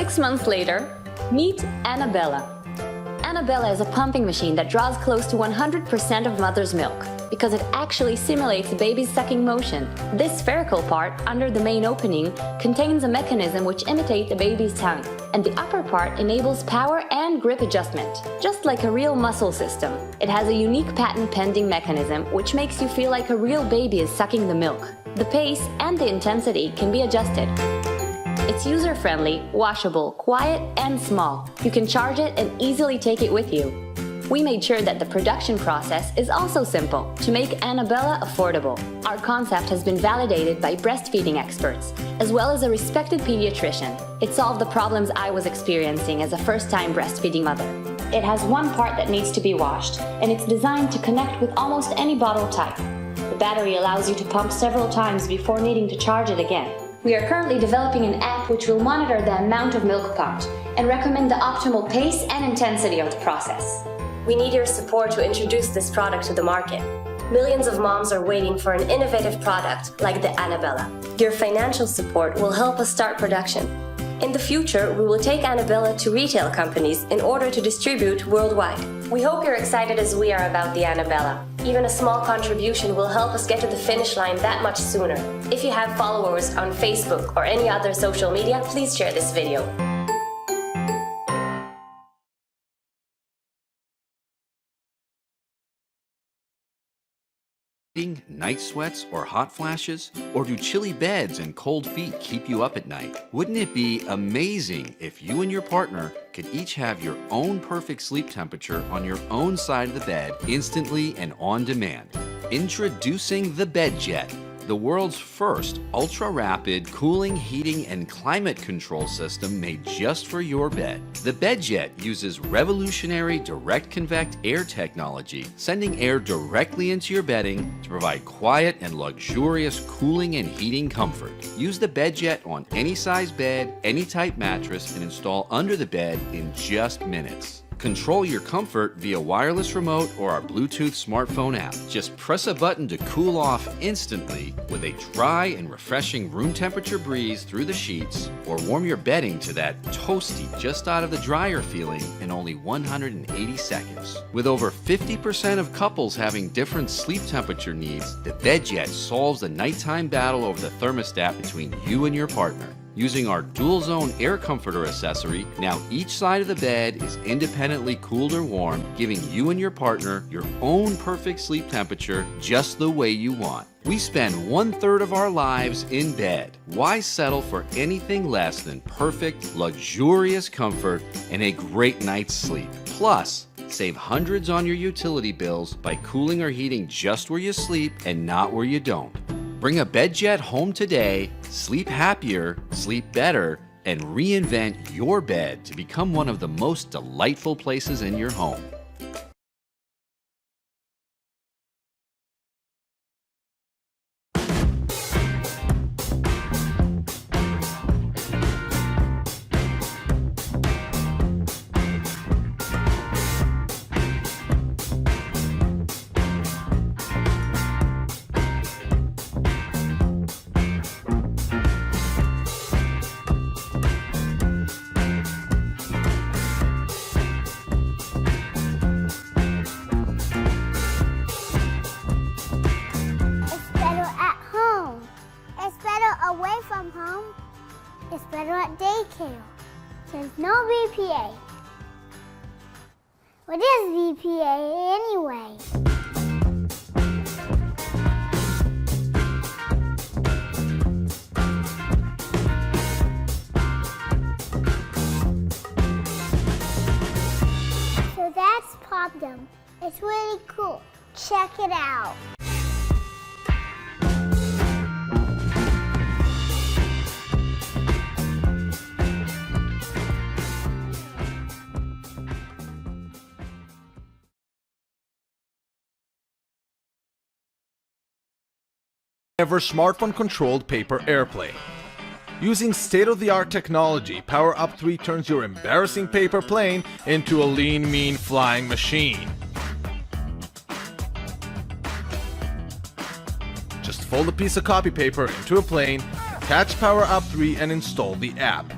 6 months later, meet Annabella. Annabella is a pumping machine that draws close to 100% of mother's milk because it actually simulates a baby's sucking motion. This spherical part, under the main opening, contains a mechanism which imitates a baby's tongue, and the upper part enables power and grip adjustment. Just like a real muscle system, it has a unique patent-pending mechanism which makes you feel like a real baby is sucking the milk. The pace and the intensity can be adjusted. It's user-friendly, washable, quiet, and small. You can charge it and easily take it with you. We made sure that the production process is also simple to make Annabella affordable. Our concept has been validated by breastfeeding experts, as well as a respected pediatrician. It solved the problems I was experiencing as a first-time breastfeeding mother. It has one part that needs to be washed, and it's designed to connect with almost any bottle type. The battery allows you to pump several times before needing to charge it again. We are currently developing an app which will monitor the amount of milk pumped and recommend the optimal pace and intensity of the process. We need your support to introduce this product to the market. Millions of moms are waiting for an innovative product like the Annabella. Your financial support will help us start production. In the future, we will take Annabella to retail companies in order to distribute worldwide. We hope you're excited as we are about the Annabella. Even a small contribution will help us get to the finish line that much sooner. If you have followers on Facebook or any other social media, please share this video. Night sweats or hot flashes? Or do chilly beds and cold feet keep you up at night? Wouldn't it be amazing if you and your partner could each have your own perfect sleep temperature on your own side of the bed instantly and on demand? Introducing the BedJet, the world's first ultra-rapid cooling, heating, and climate control system made just for your bed. The BedJet uses revolutionary direct convect air technology, sending air directly into your bedding to provide quiet and luxurious cooling and heating comfort. Use the BedJet on any size bed, any type mattress, and install under the bed in just minutes. Control your comfort via wireless remote or our Bluetooth smartphone app. Just press a button to cool off instantly with a dry and refreshing room temperature breeze through the sheets, or warm your bedding to that toasty, just out of the dryer feeling in only 180 seconds. With over 50% of couples having different sleep temperature needs, the BedJet solves the nighttime battle over the thermostat between you and your partner. Using our dual zone air comforter accessory, now each side of the bed is independently cooled or warm, giving you and your partner your own perfect sleep temperature just the way you want. We spend 1/3 of our lives in bed. Why settle for anything less than perfect, luxurious comfort and a great night's sleep? Plus, save hundreds on your utility bills by cooling or heating just where you sleep and not where you don't. Bring a BedJet home today, sleep happier, sleep better, and reinvent your bed to become one of the most delightful places in your home. Away from home, it's better at daycare. There's no BPA. What is BPA anyway? So that's problem. It's really cool. Check it out. Ever smartphone-controlled paper airplane. Using state-of-the-art technology, Power Up 3 turns your embarrassing paper plane into a lean, mean flying machine. Just fold a piece of copy paper into a plane, attach Power Up 3 and install the app.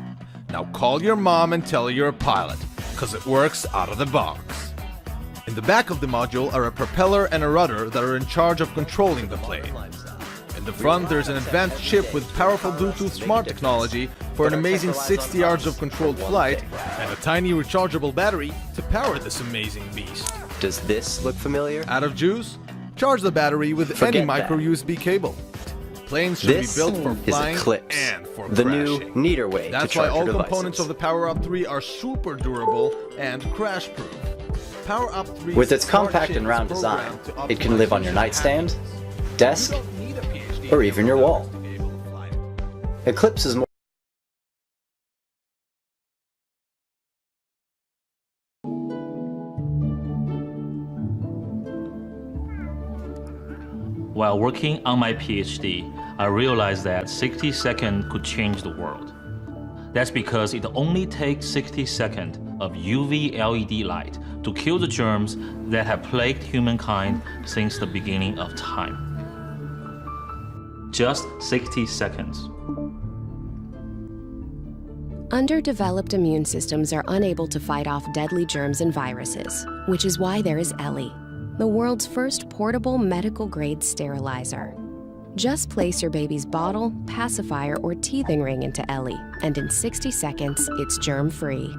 Now call your mom and tell her you're a pilot, cause it works out of the box. In the back of the module are a propeller and a rudder that are in charge of controlling the plane. In the front there's an advanced chip with powerful Bluetooth smart technology for an amazing 60 hours of controlled flight and a tiny rechargeable battery to power this amazing beast. Does this look familiar? Out of juice? Charge the battery with any Forget micro that. USB cable. Planes should This be built for is flying Eclipse, and for the crashing. new, neater way to That's why charge all your components devices. of the Power Up 3 are super durable and crash-proof. Power Up 3 With its smart compact chip and is round design, programmed to it can live on your optimize nightstand, user desk, habits. You don't need a PhD or even your wall. to be able to fly. Eclipse is more While working on my PhD, I realized that 60 seconds could change the world. That's because it only takes 60 seconds of UV LED light to kill the germs that have plagued humankind since the beginning of time. Just 60 seconds. Underdeveloped immune systems are unable to fight off deadly germs and viruses, which is why there is Ellie, the world's first portable medical-grade sterilizer. Just place your baby's bottle, pacifier, or teething ring into Ellie, and in 60 seconds, it's germ-free.